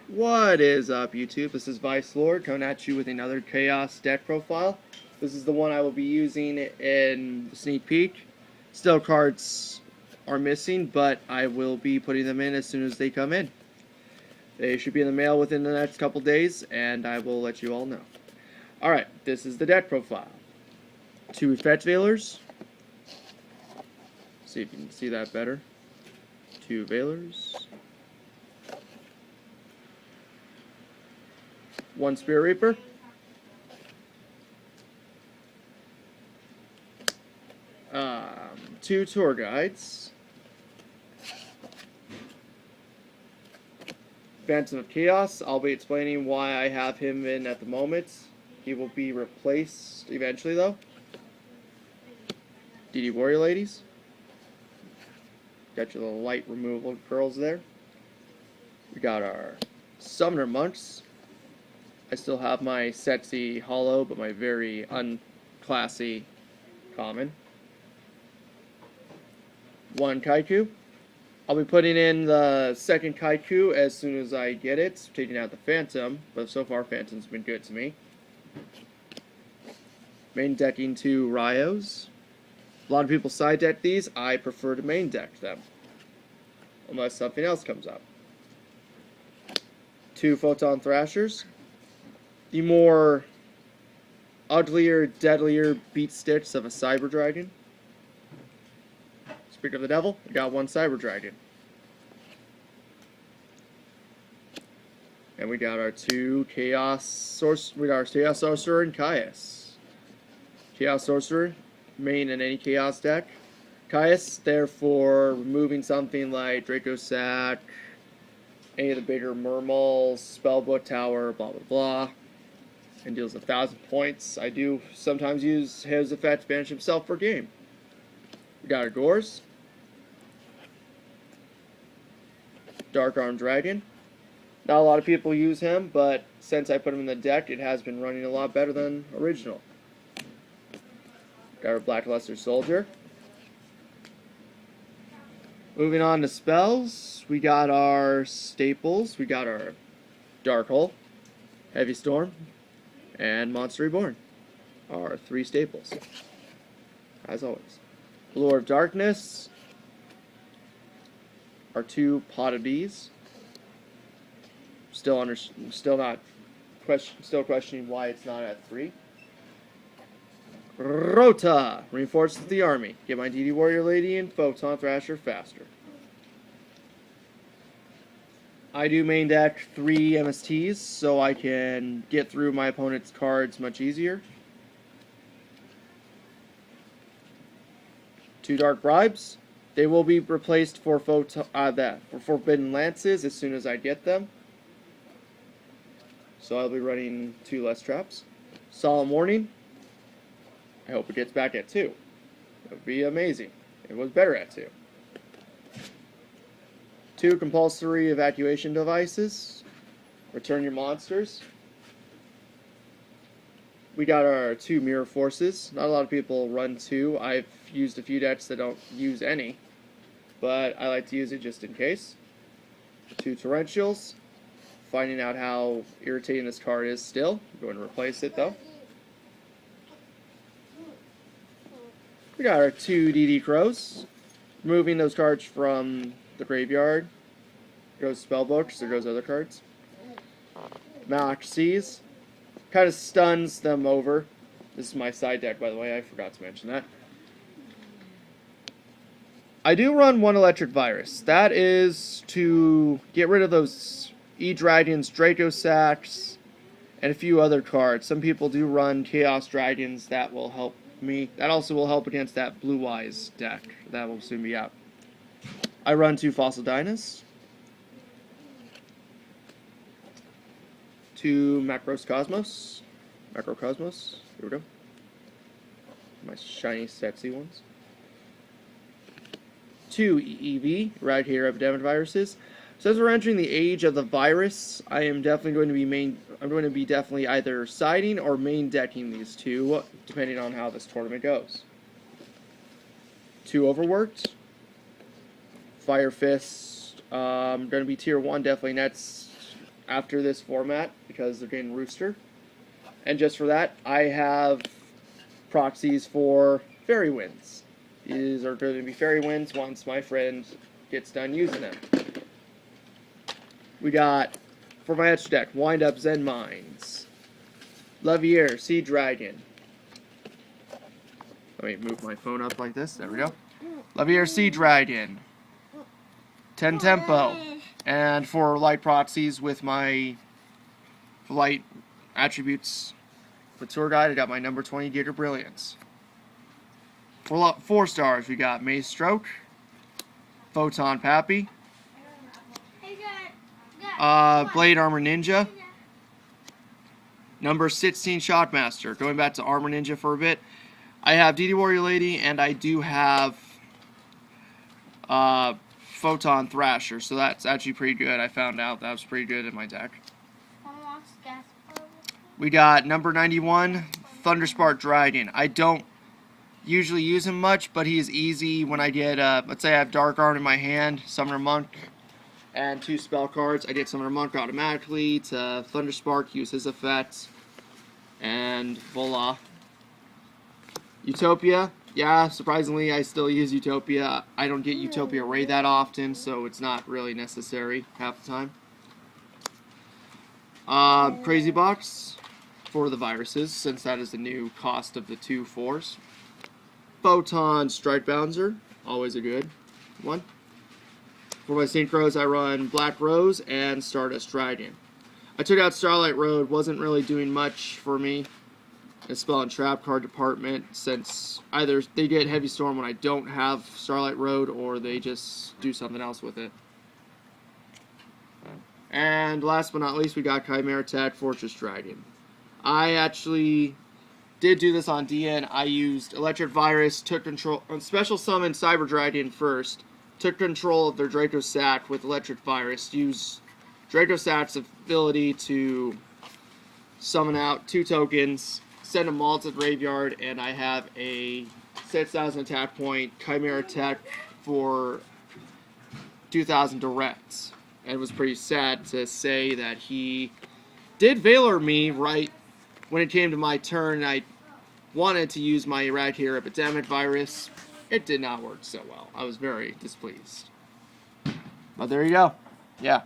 What is up, YouTube? This is Vice Lord coming at you with another Chaos deck profile. This is the one I will be using in the sneak peek. Still, cards are missing, but I will be putting them in as soon as they come in. They should be in the mail within the next couple days, and I will let you all know. Alright, this is the deck profile. 2 Fetch Veilers. See if you can see that better. 2 Veilers. 1 Spirit Reaper. 2 Tour Guides. Phantom of Chaos. I'll be explaining why I have him in at the moment. He will be replaced eventually, though. DD Warrior Ladies. Got your little light removal curls there. We got our Summoner Monks. I still have my sexy hollow, but my very unclassy common. 1 Kycoo. I'll be putting in the second Kycoo as soon as I get it, taking out the Phantom, but so far Phantom's been good to me. Main decking 2 Ryos. A lot of people side deck these. I prefer to main deck them, unless something else comes up. 2 Photon Thrashers. The more uglier, deadlier beat sticks of a Cyber Dragon. Speak of the devil, we got 1 Cyber Dragon. And we got our 2 Chaos Sorcerer. We got our Chaos Sorcerer and Caius. Chaos Sorcerer, main in any Chaos deck. Caius, therefore, removing something like Draco Sack, any of the bigger Mermals, Spellbook Tower, blah blah blah, and deals 1,000 points. I do sometimes use his effect to banish himself for game. We got our Gores. Dark Arm Dragon. Not a lot of people use him, but since I put him in the deck, it has been running a lot better than original. Got our Blackluster Soldier. Moving on to spells, we got our staples. We got our Dark Hole, Heavy Storm, and Monster Reborn. Our 3 staples, as always. Lord of Darkness. Our 2 Pot of Bees. Still questioning why it's not at 3. Rota reinforces the army. Get my DD Warrior Lady and Photon Thrasher faster. I do main deck 3 MSTs so I can get through my opponent's cards much easier. 2 Dark Bribes. They will be replaced for Forbidden Lances as soon as I get them. So I'll be running 2 less traps. Solemn Warning. I hope it gets back at 2. It would be amazing. It was better at 2. 2 Compulsory Evacuation Devices. Return your monsters. We got our 2 Mirror Forces. Not a lot of people run 2. I've used a few decks that don't use any, but I like to use it just in case. 2 Torrentials. Finding out how irritating this card is still. I'm going to replace it though. We got our 2 DD Crows. Removing those cards from the graveyard. There goes Spellbooks, there goes other cards. Malak Seas. Kind of stuns them over. This is my side deck, by the way. I forgot to mention that. I do run 1 Electric Virus. That is to get rid of those E-Dragons, Draco Sacks, and a few other cards. Some people do run Chaos Dragons. That will help me. That also will help against that Blue Eyes deck. That will soon be out. I run 2 Fossil Dynas. 2 Macrocosmos. Here we go. My shiny, sexy ones. 2 EEV, right here, Epidemic Viruses. So as we're entering the age of the virus, I am definitely going to be definitely either siding or main decking these 2, depending on how this tournament goes. 2 Overworked. Fire Fist. Going to be tier 1, definitely. That's after this format because they're getting Rooster. And just for that, I have proxies for Fairy Winds. These are going to be Fairy Winds once my friend gets done using them. We got, for my extra deck, Wind Up Zen Mines, Levier, Sea Dragon. Let me move my phone up like this. There we go. Levier, Sea Dragon, 10 Tempo, and for light proxies with my light attributes for Tour Guide, I got my number 20 Giga Brilliance. For 4 stars, we got Maze Stroke, Photon Pappy, Blade Armor Ninja, number 16 Shockmaster. Going back to Armor Ninja for a bit, I have DD Warrior Lady, and I do have Photon Thrasher, so that's actually pretty good. I found out that was pretty good in my deck. We got number 91, Thunderspark Dragon. I don't usually use him much, but he is easy when I get, let's say I have Dark Arm in my hand, Summoner Monk, and 2 spell cards. I get Summoner Monk automatically to Thunderspark, use his effect, and voila. Utopia. Yeah, surprisingly, I still use Utopia. I don't get Utopia Ray that often, so it's not really necessary half the time. Crazy Box for the viruses, since that is the new cost of the 2 4s. Photon Strike Bouncer, always a good one. For my Synchros, I run Black Rose and Stardust Dragon. I took out Starlight Road, wasn't really doing much for me in Spell and Trap card department, since either they get Heavy Storm when I don't have Starlight Road, or they just do something else with it. And last but not least, we got Chimera Attack Fortress Dragon. I actually did do this on DN. I used Electric Virus, took control, special summon Cyber Dragon first, took control of their Draco Sack with Electric Virus, used Draco Sack's ability to summon out 2 tokens, send them all to the graveyard, and I have a 6,000 attack point Chimera Attack for 2,000 direct. And it was pretty sad to say that he did Valor me right when it came to my turn. I wanted to use my Eradicate Epidemic Virus. It did not work so well. I was very displeased. But there you go. Yeah.